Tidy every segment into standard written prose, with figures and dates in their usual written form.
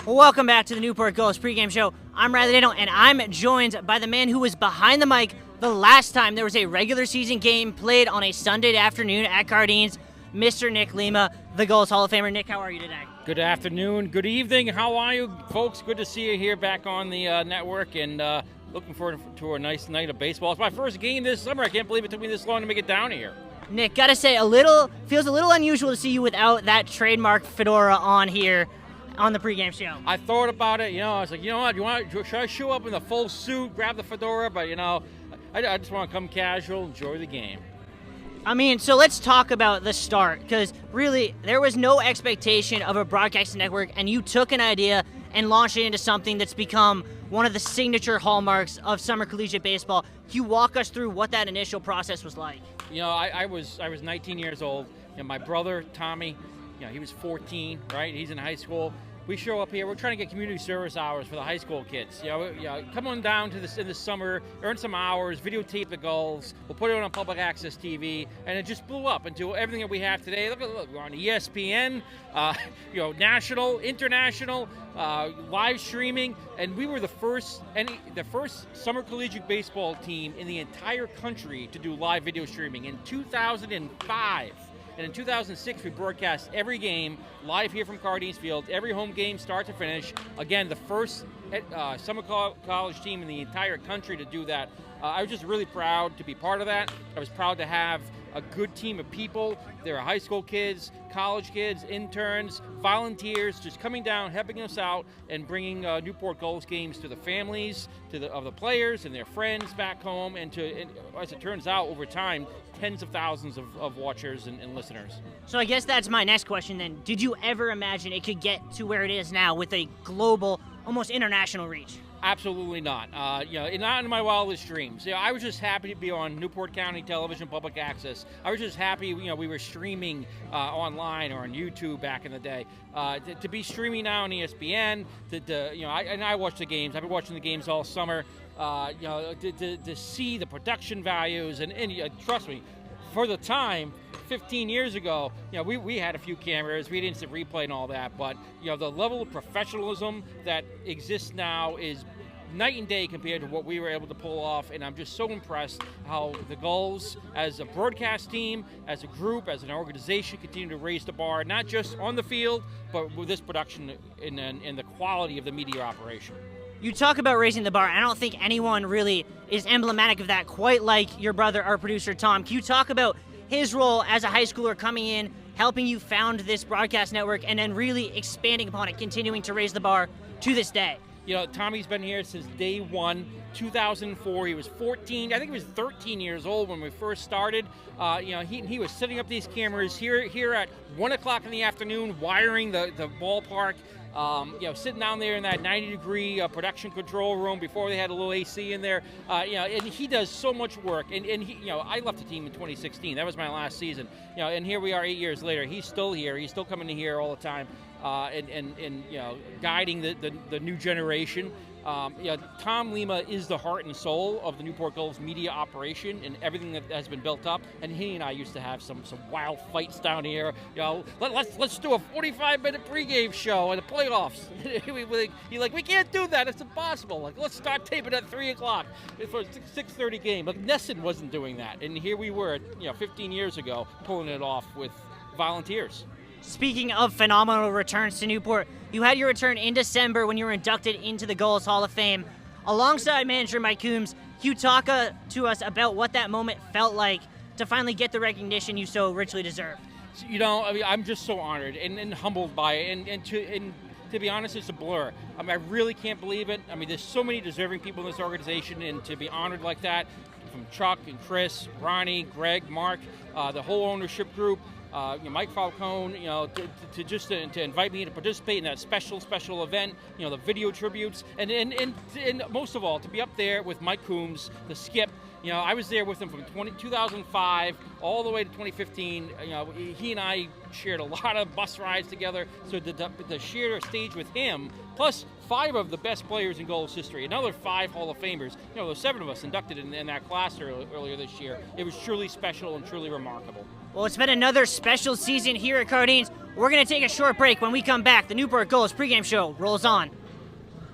Well, welcome back to the Newport Gulls pregame show. I'm Riley Daniel, and I'm joined by the man who was behind the mic the last time there was a regular season game played on a Sunday afternoon at Cardines, Mr. Nick Lima, the Gulls Hall of Famer. Nick, how are you today? Good afternoon, good evening. How are you, folks? Good to see you here back on the network, and looking forward to a nice night of baseball. It's my first game this summer. I can't believe it took me this long to make it down here. Nick, gotta say, feels a little unusual to see you without that trademark fedora on here on the pregame show. I thought about it, I was like, you know what, should I show up in the full suit, grab the fedora? But, I just want to come casual, enjoy the game. I mean, so let's talk about the start, because really, there was no expectation of a broadcasting network, and you took an idea and launched it into something that's become one of the signature hallmarks of summer collegiate baseball. Can you walk us through what that initial process was like? I was 19 years old, and my brother, Tommy, he was 14, right? He's in high school. We show up here. We're trying to get community service hours for the high school kids. Come on down to this in the summer, earn some hours, videotape the Gulls. We'll put it on public access TV, and it just blew up into everything that we have today. Look, we're on ESPN, national, international, live streaming, and we were the first summer collegiate baseball team in the entire country to do live video streaming in 2005. And in 2006, we broadcast every game live here from Cardines Field, every home game start to finish. Again, the first summer college team in the entire country to do that. I was just really proud to be part of that. I was proud to have a good team of people. There are high school kids, college kids, interns, volunteers, just coming down, helping us out, and bringing Newport Gulls games to the families, of the players and their friends back home, and as it turns out, over time, tens of thousands of watchers and listeners. So I guess that's my next question then. Did you ever imagine it could get to where it is now with a global, almost international reach? Absolutely not. Not in my wildest dreams. I was just happy to be on Newport County Television Public Access. I was just happy, we were streaming online or on YouTube back in the day. To be streaming now on ESPN, I watch the games. I've been watching the games all summer. To see the production values and trust me, for the time, 15 years ago, we had a few cameras, we had instant replay and all that, but the level of professionalism that exists now is night and day compared to what we were able to pull off, and I'm just so impressed how the Gulls, as a broadcast team, as a group, as an organization, continue to raise the bar, not just on the field, but with this production and the quality of the media operation. You talk about raising the bar. I don't think anyone really is emblematic of that, quite like your brother, our producer, Tom. Can you talk about his role as a high schooler coming in, helping you found this broadcast network, and then really expanding upon it, continuing to raise the bar to this day? Tommy's been here since day one, 2004. He was 14. I think he was 13 years old when we first started. He was setting up these cameras here at 1 o'clock in the afternoon, wiring the ballpark. Sitting down there in that 90-degree production control room before they had a little AC in there. And he does so much work. And I left the team in 2016. That was my last season. And here we are 8 years later. He's still here. He's still coming in here all the time, and guiding the new generation. Tom Lima is the heart and soul of the Newport Gulls media operation and everything that has been built up. And he and I used to have some wild fights down here. Let's do a 45-minute pregame show in the playoffs. He's like, we can't do that. It's impossible. Let's start taping at 3 o'clock for a 6:30 game. Nesson wasn't doing that, and here we were, 15 years ago, pulling it off with volunteers. Speaking of phenomenal returns to Newport, you had your return in December when you were inducted into the Gulls Hall of Fame. Alongside manager Mike Coombs, can you talk to us about what that moment felt like to finally get the recognition you so richly deserved? I'm just so honored and humbled by it, and to be honest, it's a blur. I really can't believe it. there's so many deserving people in this organization, and to be honored like that, from Chuck and Chris, Ronnie, Greg, Mark, the whole ownership group, Mike Falcone, to invite me to participate in that special event, the video tributes, and most of all, to be up there with Mike Coombs, the skip. I was there with him from 2005 all the way to 2015. He and I shared a lot of bus rides together, so to share a stage with him, plus 5 of the best players in Gulls history, another 5 Hall of Famers. There were 7 of us inducted in that class earlier this year. It was truly special and truly remarkable. Well, it's been another special season here at Cardines. We're going to take a short break. When we come back, the Newport Gulls pregame show rolls on.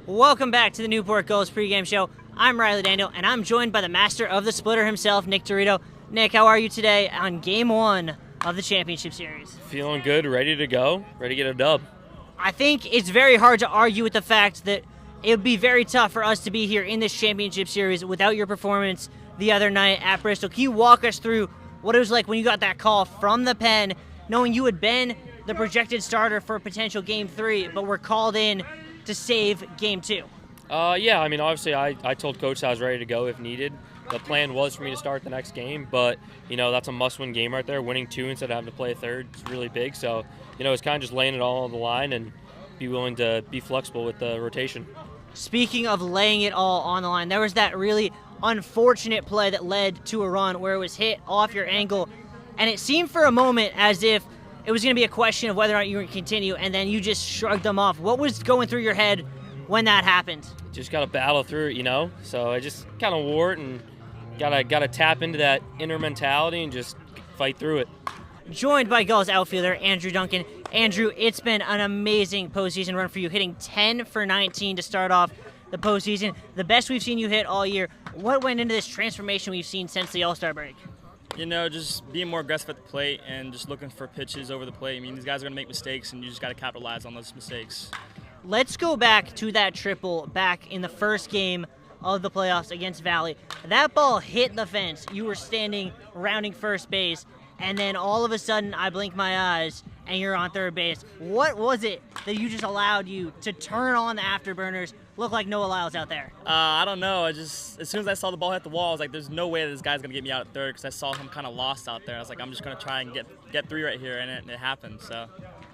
Welcome back to the Newport Gulls pregame show. I'm Riley Daniel, and I'm joined by the master of the splitter himself, Nick Dorito. Nick, how are you today on Game 1 of the Championship Series? Feeling good, ready to go, ready to get a dub. I think it's very hard to argue with the fact that it would be very tough for us to be here in this Championship Series without your performance the other night at Bristol. Can you walk us through what it was like when you got that call from the pen, knowing you had been the projected starter for potential Game 3, but were called in to save Game 2? Yeah, I mean, obviously I told Coach I was ready to go if needed. The plan was for me to start the next game, but, that's a must-win game right there. Winning 2 instead of having to play a third is really big. So, it's kind of just laying it all on the line and be willing to be flexible with the rotation. Speaking of laying it all on the line, there was that really unfortunate play that led to a run where it was hit off your ankle, and it seemed for a moment as if it was going to be a question of whether or not you were going to continue, and then you just shrugged them off. What was going through your head when that happened? Just got to battle through it, So I just kind of wore it and got to tap into that inner mentality and just fight through it. Joined by Gulls outfielder Andrew Duncan. Andrew, it's been an amazing postseason run for you, hitting 10 for 19 to start off the postseason. The best we've seen you hit all year. What went into this transformation we've seen since the All-Star break? Just being more aggressive at the plate and just looking for pitches over the plate. I mean, these guys are going to make mistakes, and you just got to capitalize on those mistakes. Let's go back to that triple back in the first game of the playoffs against Valley. That ball hit the fence. You were standing rounding first base, and then all of a sudden I blink my eyes and you're on third base. What was it that you just allowed you to turn on the afterburners, look like Noah Lyles out there? I don't know. As soon as I saw the ball hit the wall, I was like, there's no way this guy's going to get me out at third, because I saw him kind of lost out there. I was like, I'm just going to try and get 3 right here, and it happened. So.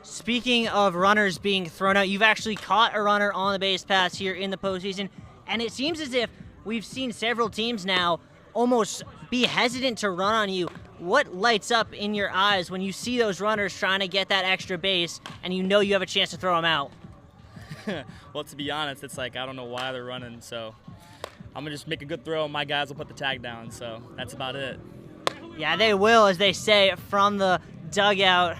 Speaking of runners being thrown out, you've actually caught a runner on the base pass here in the postseason, and it seems as if we've seen several teams now almost be hesitant to run on you. What lights up in your eyes when you see those runners trying to get that extra base and you know you have a chance to throw them out? Well, to be honest, it's like I don't know why they're running, so I'm going to just make a good throw and my guys will put the tag down, so that's about it. Yeah, they will, as they say from the dugout.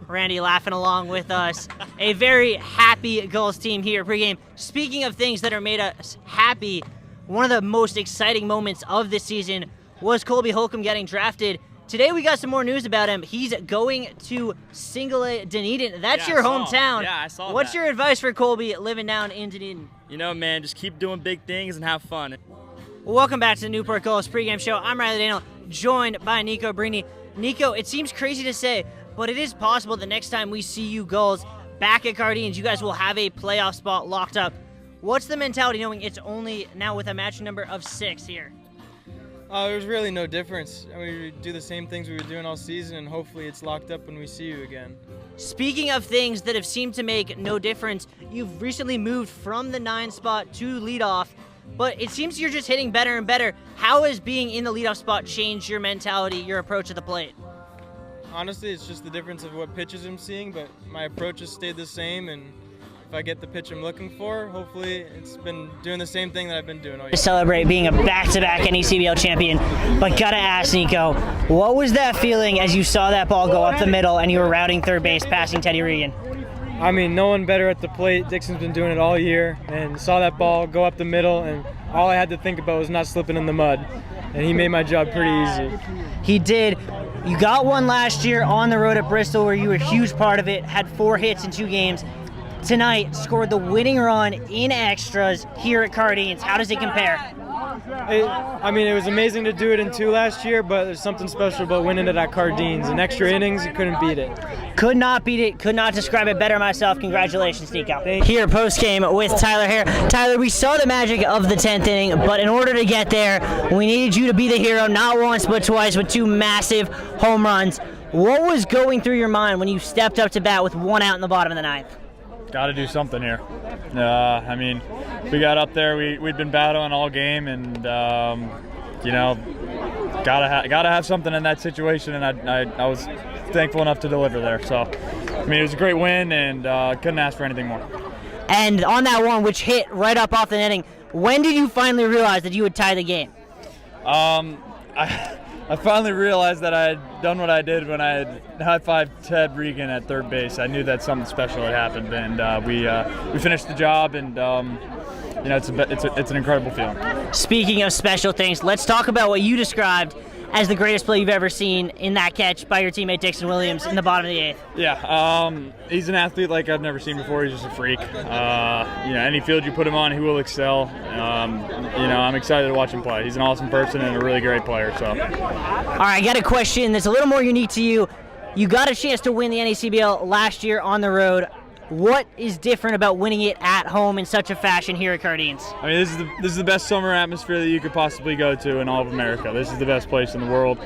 Randy laughing along with us. A very happy Gulls team here pregame. Speaking of things that are made us happy, one of the most exciting moments of this season was Colby Holcomb getting drafted. Today we got some more news about him. He's going to Single A Dunedin. That's your hometown. Yeah, I saw What's that. your advice for Colby living down in Dunedin? Man, just keep doing big things and have fun. Well, welcome back to the Newport Gulls pregame show. I'm Riley Daniel, joined by Nico Brini. Nico, it seems crazy to say, but it is possible the next time we see you Gulls back at Cardines, you guys will have a playoff spot locked up. What's the mentality knowing it's only now with a match number of 6 here? There's really no difference. We do the same things we were doing all season, and hopefully it's locked up when we see you again. Speaking of things that have seemed to make no difference, you've recently moved from the 9 spot to leadoff, but it seems you're just hitting better and better. How has being in the leadoff spot changed your mentality, your approach at the plate? Honestly, it's just the difference of what pitches I'm seeing, but my approach has stayed the same, and if I get the pitch I'm looking for, hopefully it's been doing the same thing that I've been doing all year. To celebrate being a back-to-back NECBL champion, but gotta ask Nico, what was that feeling as you saw that ball go up the middle and you were routing third base, passing Teddy Regan? I mean, no one better at the plate. Dixon's been doing it all year, and saw that ball go up the middle, and all I had to think about was not slipping in the mud, and he made my job pretty easy. He did. You got one last year on the road at Bristol where you were a huge part of it, had 4 hits in 2 games. Tonight, scored the winning run in extras here at Cardines. How does it compare? It was amazing to do it in 2 last year, but there's something special about winning it at Cardines. In extra innings, you couldn't beat it. Could not beat it, could not describe it better myself. Congratulations, Nico. Here, post-game with Tyler Hare. Tyler, we saw the magic of the 10th inning, but in order to get there, we needed you to be the hero, not once but twice, with 2 massive home runs. What was going through your mind when you stepped up to bat with 1 out in the bottom of the 9th? Got to do something here. We got up there. We'd been battling all game, and gotta have something in that situation. And I was thankful enough to deliver there. So, it was a great win, and couldn't ask for anything more. And on that one, which hit right up off the netting, when did you finally realize that you would tie the game? I finally realized that I had done what I did when I had high-fived Ted Regan at third base. I knew that something special had happened, and we finished the job, and it's an incredible feeling. Speaking of special things, let's talk about what you described as the greatest play you've ever seen in that catch by your teammate Dixon Williams in the bottom of the 8th. Yeah, he's an athlete like I've never seen before. He's just a freak. Any field you put him on, he will excel. I'm excited to watch him play. He's an awesome person and a really great player. So, all right, I got a question that's a little more unique to you. You got a chance to win the NACBL last year on the road. What is different about winning it at home in such a fashion here at Cardines? I mean, this is the best summer atmosphere that you could possibly go to in all of America. This is the best place in the world.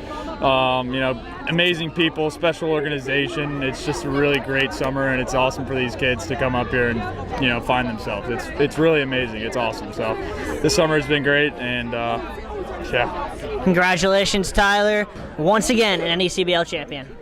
Amazing people, special organization. It's just a really great summer, and it's awesome for these kids to come up here and find themselves. It's really amazing. It's awesome. So this summer has been great, and yeah. Congratulations, Tyler. Once again, an NACBL champion.